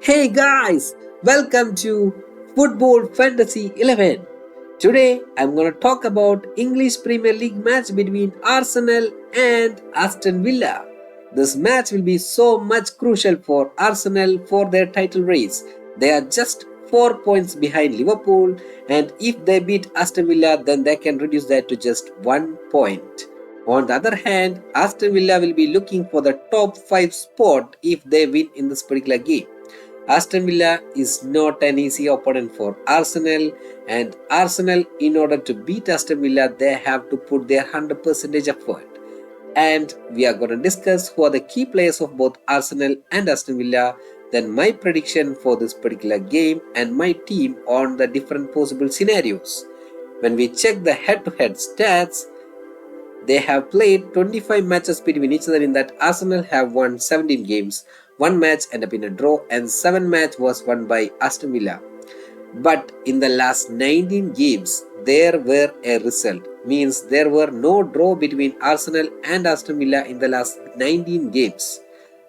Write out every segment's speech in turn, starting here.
Hey guys, welcome to Football Fantasy 11. Today I'm going to talk about English Premier League match between Arsenal and Aston Villa. This match will be so much crucial for Arsenal for their title race. They are just 4 points behind Liverpool, and if they beat Aston Villa then they can reduce that to just 1 point. On the other hand, Aston Villa will be looking for the top 5 spot if they win in this particular game. Aston Villa is not an easy opponent for Arsenal, and Arsenal, in order to beat Aston Villa, they have to put their 100% effort. And we are going to discuss who are the key players of both Arsenal and Aston Villa, then my prediction for this particular game, and my team on the different possible scenarios. When we check the head-to-head stats, they have played 25 matches between each other. In that, Arsenal have won 17 games, 1 match ended up in a draw, and 7 match was won by Aston Villa. But in the last 19 games, there were a result. Means there were no draw between Arsenal and Aston Villa in the last 19 games.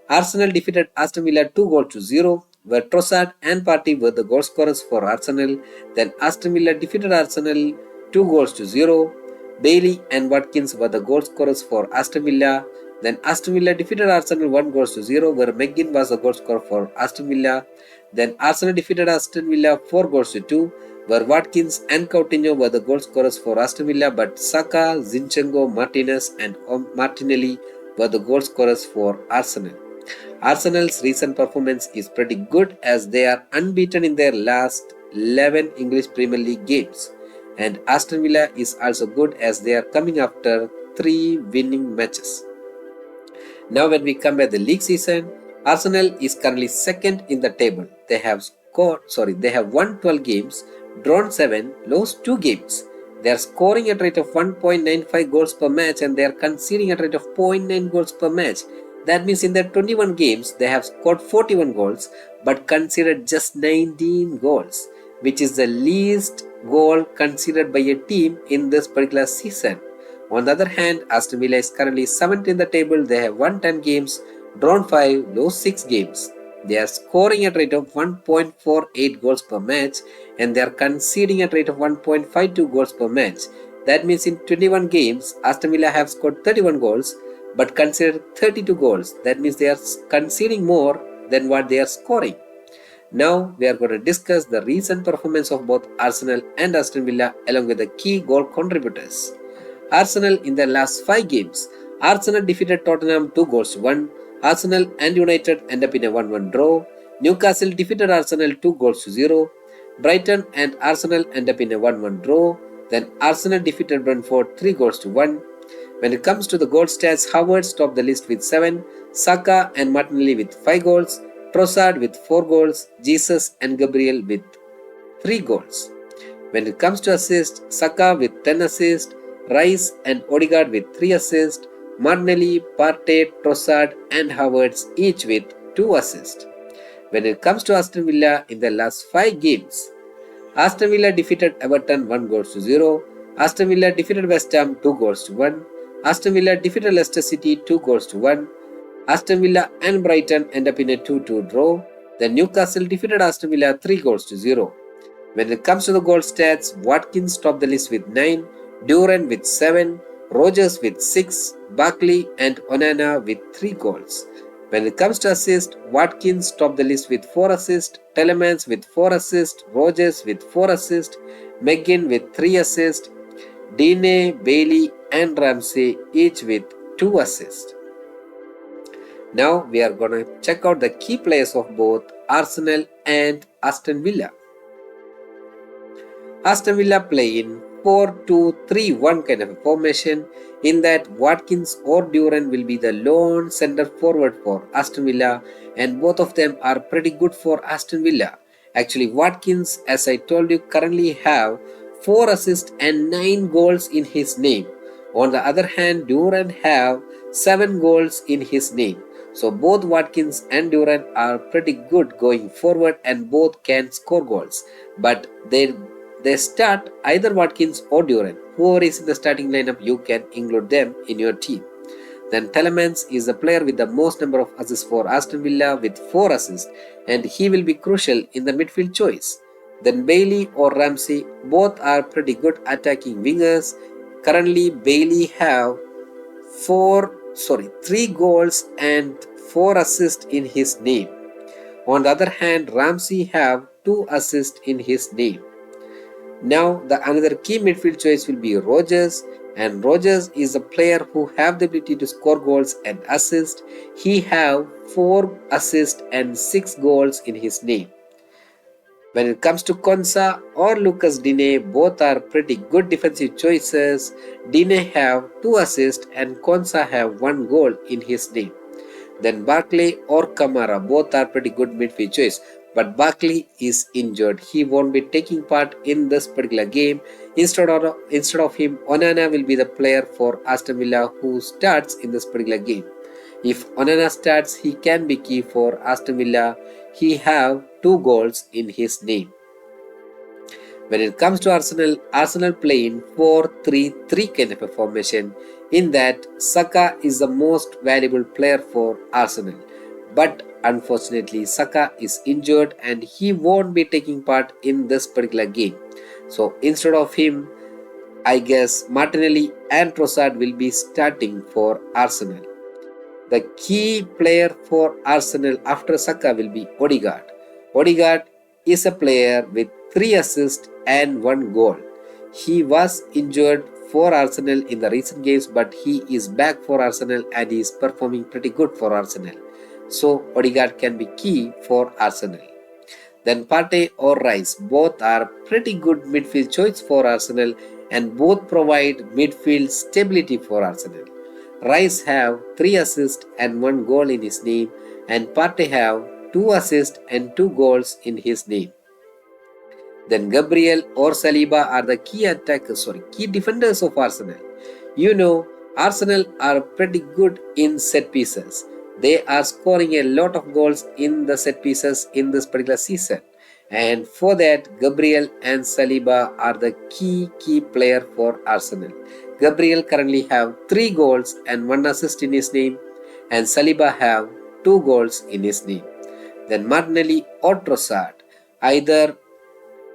Arsenal defeated Aston Villa 2-0, where Trossard and Partey were the goal scorers for Arsenal. Then Aston Villa defeated Arsenal 2-0. Bailey and Watkins were the goal scorers for Aston Villa. Then Aston Villa defeated Arsenal 1-0, where McGinn was the goal scorer for Aston Villa. Then Arsenal defeated Aston Villa 4-2, where Watkins and Coutinho were the goal scorers for Aston Villa, but Saka, Zinchenko, Martinez and Martinelli were the goal scorers for Arsenal. Arsenal's recent performance is pretty good as they are unbeaten in their last 11 English Premier League games. And Aston Villa is also good as they are coming after 3 winning matches. Now when we compare the league season, Arsenal is currently second in the table. They have won 12 games, drawn 7, lost 2 games. They are scoring at a rate of 1.95 goals per match and they are conceding at a rate of 0.9 goals per match. That means in their 21 games, they have scored 41 goals but conceded just 19 goals, which is the least goal conceded by a team in this particular season. On the other hand, Aston Villa is currently 7th in the table. They have won 10 games, drawn 5, lost 6 games. They are scoring at a rate of 1.48 goals per match and they are conceding at a rate of 1.52 goals per match. That means in 21 games, Aston Villa have scored 31 goals but conceded 32 goals. That means they are conceding more than what they are scoring. Now we are going to discuss the recent performance of both Arsenal and Aston Villa along with the key goal contributors. Arsenal in their last 5 games, Arsenal defeated Tottenham 2-1. Arsenal and United end up in a 1-1 draw. Newcastle defeated Arsenal 2-0. Brighton and Arsenal end up in a 1-1 draw. Then Arsenal defeated Brentford 3-1. When it comes to the goal stats, Havertz topped the list with 7, Saka and Martinelli with 5 goals, Trossard with 4 goals, Jesus and Gabriel with 3 goals. When it comes to assists, Saka with 10 assists, Rice and Odegaard with 3 assists, Martinelli, Partey, Trossard and Havertz each with 2 assists. When it comes to Aston Villa in the last 5 games, Aston Villa defeated Everton 1-0, Aston Villa defeated West Ham 2-1, Aston Villa defeated Leicester City 2-1, Aston Villa and Brighton end up in a 2-2 draw. Then Newcastle defeated Aston Villa 3-0. When it comes to the goal stats, Watkins topped the list with 9, Duran with 7, Rogers with 6, Barkley and Onana with 3 goals. When it comes to assists, Watkins topped the list with 4 assists, Telemans with 4 assists, Rogers with 4 assists, McGinn with 3 assists, Dine, Bailey and Ramsey each with 2 assists. Now we are going to check out the key players of both Arsenal and Aston Villa. Aston Villa play in 4-2-3-1 kind of a formation. In that, Watkins or Duran will be the lone center forward for Aston Villa and both of them are pretty good for Aston Villa. Actually, Watkins, as I told you, currently have 4 assists and 9 goals in his name. On the other hand, Duran have 7 goals in his name. So both Watkins and Duran are pretty good going forward and both can score goals. But they start either Watkins or Duran. Whoever is in the starting lineup, you can include them in your team. Then Telemans is the player with the most number of assists for Aston Villa with 4 assists, and he will be crucial in the midfield choice. Then Bailey or Ramsey, both are pretty good attacking wingers. Currently Bailey have 3 goals and 4 assists in his name. On the other hand, Ramsey have 2 assists in his name. Now the another key midfield choice will be Rogers, and Rogers is a player who have the ability to score goals and assist. He have 4 assists and 6 goals in his name. When it comes to Konsa or Lucas Digne, both are pretty good defensive choices. Digne have 2 assists and Konsa have 1 goal in his name. Then Barkley or Kamara, both are pretty good midfield choice. But Barkley is injured. He won't be taking part in this particular game. Instead of him, Onana will be the player for Aston Villa who starts in this particular game. If Onana starts, he can be key for Aston Villa. He have 2 goals in his name. When it comes to Arsenal play in 4-3-3 kind of a formation. In that, Saka is the most valuable player for Arsenal. But unfortunately, Saka is injured and he won't be taking part in this particular game. So instead of him, I guess Martinelli and Trossard will be starting for Arsenal. The key player for Arsenal after Saka will be Odegaard. Odegaard is a player with 3 assists and 1 goal. He was injured for Arsenal in the recent games, but he is back for Arsenal and he is performing pretty good for Arsenal. So Odegaard can be key for Arsenal. Then Partey or Rice, both are pretty good midfield choice for Arsenal and both provide midfield stability for Arsenal. Rice have 3 assists and 1 goal in his name, and Partey have 2 assists and 2 goals in his name. Then Gabriel or Saliba are the key defenders of Arsenal. You know, Arsenal are pretty good in set pieces. They are scoring a lot of goals in the set pieces in this particular season. And for that, Gabriel and Saliba are the key player for Arsenal. Gabriel currently have 3 goals and 1 assist in his name, and Saliba have 2 goals in his name. Then Martinelli or Trossard, either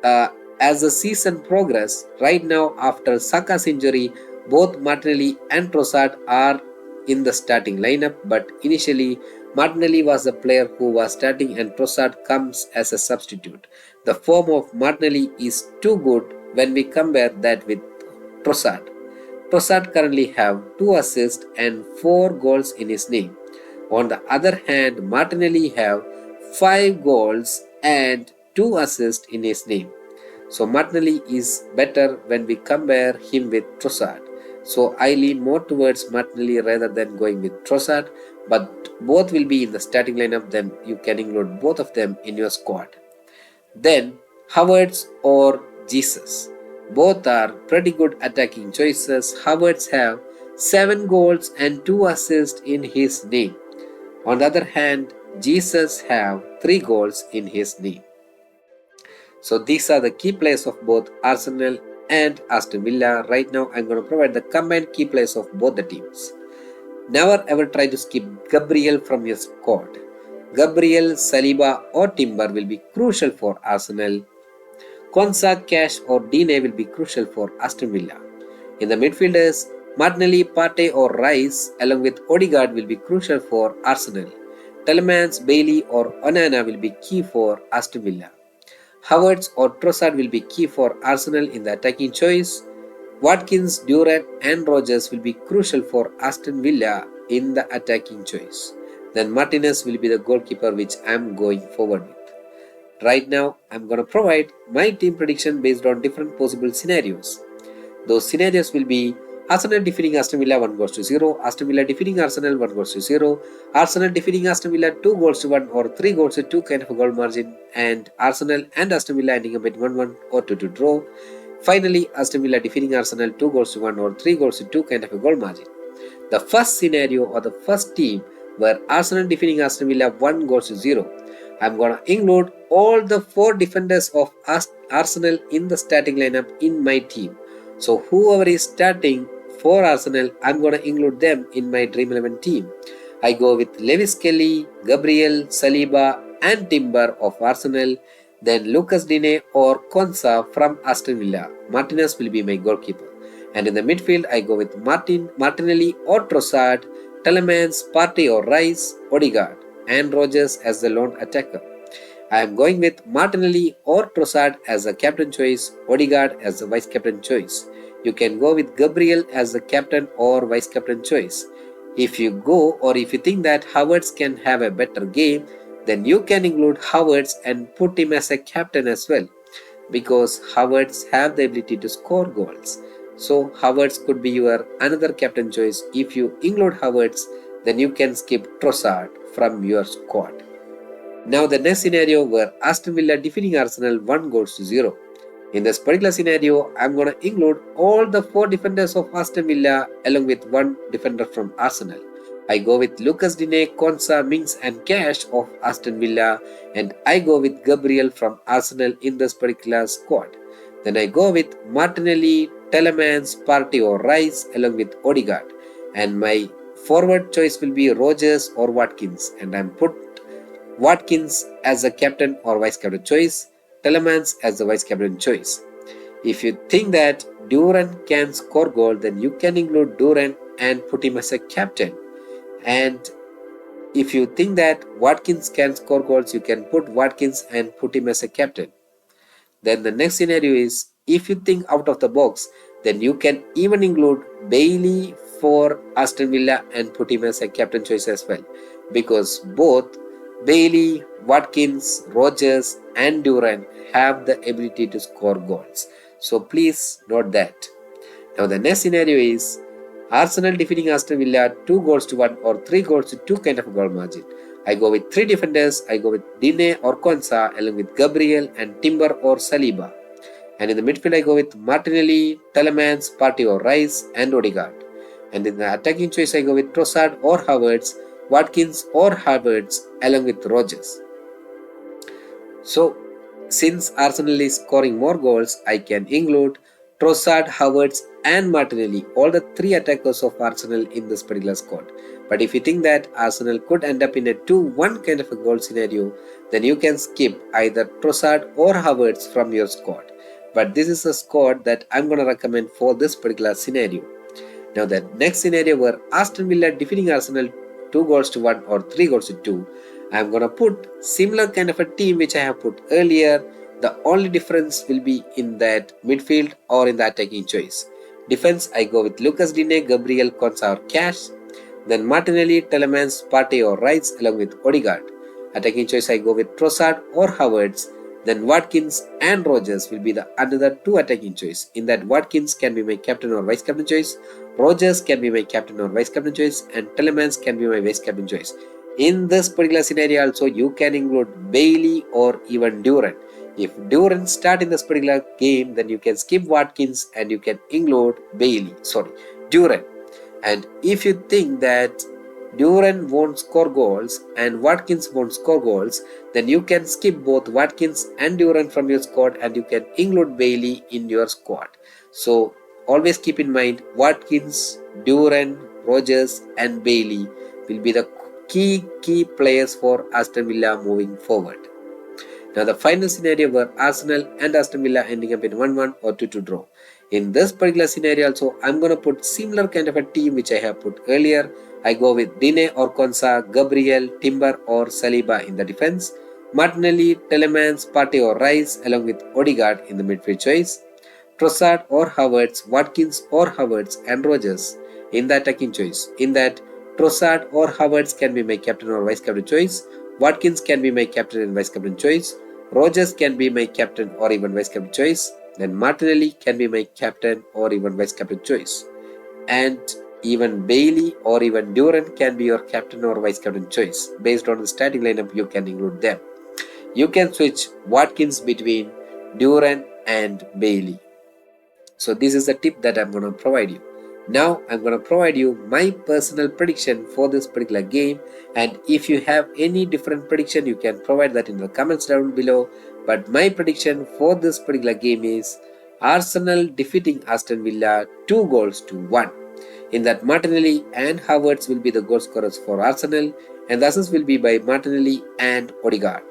as the season progresses. Right now after Saka's injury, both Martinelli and Trossard are in the starting lineup, but initially Martinelli was the player who was starting and Trossard comes as a substitute. The form of Martinelli is too good when we compare that with Trossard. Trossard currently have 2 assists and 4 goals in his name. On the other hand, Martinelli have 5 goals and 2 assists in his name. So Martinelli is better when we compare him with Trossard. So I lean more towards Martinelli rather than going with Trossard, but both will be in the starting lineup, then you can include both of them in your squad. Then Havertz or Jesus. Both are pretty good attacking choices. Havertz have 7 goals and 2 assists in his name. On the other hand, Jesus have 3 goals in his name. So these are the key players of both Arsenal and Aston Villa. Right now I'm going to provide the combined key players of both the teams. Never ever try to skip Gabriel from your squad. Gabriel, Saliba or Timber will be crucial for Arsenal. Konsa, Cash or Digne will be crucial for Aston Villa. In the midfielders, Martinelli, Partey or Rice along with Odegaard will be crucial for Arsenal. Telemans, Bailey or Onana will be key for Aston Villa. Havertz or Trossard will be key for Arsenal in the attacking choice. Watkins, Durant and Rogers will be crucial for Aston Villa in the attacking choice. Then Martinez will be the goalkeeper which I am going forward with. Right now I am going to provide my team prediction based on different possible scenarios. Those scenarios will be Arsenal defeating Aston Villa 1 goals to 0, Aston Villa defeating Arsenal 1 goals to 0, Arsenal defeating Aston Villa 2 goals to 1 or 3 goals to 2 kind of a goal margin, and Arsenal and Aston Villa ending up at 1-1 or 2-2 draw. Finally, Aston Villa defeating Arsenal 2 goals to 1 or 3 goals to 2 kind of a goal margin. The first scenario or the first team where Arsenal defeating Aston Villa 1 goals to 0. I'm going to include all the 4 defenders of Arsenal in the starting lineup in my team. So whoever is starting for Arsenal, I'm gonna include them in my Dream 11 team. I go with Lewis Kelly, Gabriel, Saliba, and Timber of Arsenal. Then Lucas Digne or Konsa from Aston Villa. Martinez will be my goalkeeper. And in the midfield, I go with Martinelli or Trossard, Telemans, Partey or Rice, Odegaard, and Rogers as the lone attacker. I am going with Martinelli or Trossard as a captain choice, Odegaard as the vice captain choice. You can go with Gabriel as the captain or vice captain choice. If you think that Havertz can have a better game, then you can include Havertz and put him as a captain as well, because Havertz have the ability to score goals. So Havertz could be your another captain choice. If you include Havertz, then you can skip Trossard from your squad. Now the next scenario where Aston Villa defeating Arsenal 1-0. In this particular scenario, I'm going to include all the 4 defenders of Aston Villa along with 1 defender from Arsenal. I go with Lucas Digne, Konsa, Mings and Cash of Aston Villa, and I go with Gabriel from Arsenal in this particular squad. Then I go with Martinelli, Telemans, Partey or Rice along with Odegaard, and my forward choice will be Rogers or Watkins, and I'm put Watkins as a captain or vice captain choice, Telemans as the vice captain choice. If you think that Duran can score goal, then you can include Duran and put him as a captain. And if you think that Watkins can score goals, you can put Watkins and put him as a captain. Then the next scenario is, if you think out of the box, then you can even include Bailey for Aston Villa and put him as a captain choice as well, because both Bailey, Watkins, Rogers and Duran have the ability to score goals. So please note that. Now the next scenario is Arsenal defeating Aston Villa 2-1 or 3-2 kind of a goal margin. I go with 3 defenders. I go with Digne or Konsa along with Gabriel and Timber or Saliba. And in the midfield I go with Martinelli, Telemans, Partey or Rice and Odegaard. And in the attacking choice I go with Trossard or Havertz, Watkins or Havertz along with Rogers. So since Arsenal is scoring more goals, I can include Trossard, Havertz and Martinelli, all the 3 attackers of Arsenal in this particular squad. But if you think that Arsenal could end up in a 2-1 kind of a goal scenario, then you can skip either Trossard or Havertz from your squad. But this is a squad that I'm going to recommend for this particular scenario. Now the next scenario where Aston Villa defeating Arsenal 2-1 or 3-2, I'm going to put similar kind of a team which I have put earlier. The only difference will be in that midfield or in the attacking choice. Defense, I go with Lucas Digne, Gabriel, Konsa or Cash. Then Martinelli, Telemans, Partey or Rice along with Odegaard. Attacking choice, I go with Trossard or Havertz. Then Watkins and Rogers will be the another 2 attacking choice. In that, Watkins can be my captain or vice captain choice. Rogers can be my captain or vice captain choice. And Telemans can be my vice captain choice. In this particular scenario also, you can include Bailey or even Duran. If Duran start in this particular game, then you can skip Watkins and you can include Duran. And if you think that Duran won't score goals and Watkins won't score goals, then you can skip both Watkins and Duran from your squad and you can include Bailey in your squad. So always keep in mind, Watkins, Duran, Rogers and Bailey will be the key players for Aston Villa moving forward. Now the final scenario where Arsenal and Aston Villa ending up in 1-1 or 2-2 draw. In this particular scenario also, I'm going to put similar kind of a team which I have put earlier. I go with Digne or Konsa, Gabriel, Timber or Saliba in the defense, Martinelli, Telemans, Partey or Rice along with Odegaard in the midfield choice, Trossard or Havertz, Watkins or Havertz and Rogers in the attacking choice. In that, Trossard or Havertz can be my captain or vice captain choice. Watkins can be my captain and vice captain choice. Rogers can be my captain or even vice captain choice. Then Martinelli can be my captain or even vice captain choice. And even Bailey or even Duran can be your captain or vice captain choice. Based on the starting lineup, you can include them. You can switch Watkins between Duran and Bailey. So this is the tip that I'm going to provide you. Now I'm going to provide you my personal prediction for this particular game, and if you have any different prediction, you can provide that in the comments down below. But my prediction for this particular game is Arsenal defeating Aston Villa 2-1. In that, Martinelli and Havertz will be the goal scorers for Arsenal, and the assist will be by Martinelli and Odegaard.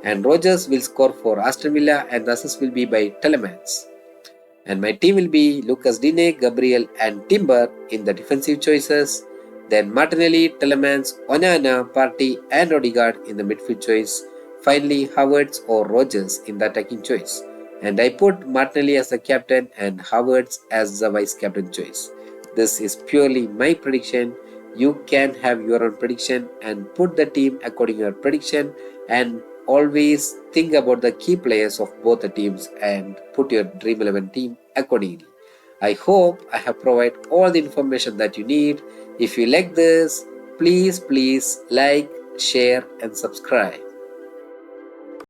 And Rogers will score for Aston Villa, and the assist will be by Telemans. And my team will be Lucas Digne, Gabriel, and Timber in the defensive choices. Then Martinelli, Telemans, Onana, Partey, and Odegaard in the midfield choice. Finally, Havertz or Rogers in the attacking choice. And I put Martinelli as the captain and Havertz as the vice captain choice. This is purely my prediction. You can have your own prediction and put the team according to your prediction, and always think about the key players of both the teams and put your Dream 11 team accordingly. I hope I have provided all the information that you need. If you like this, please like, share and subscribe.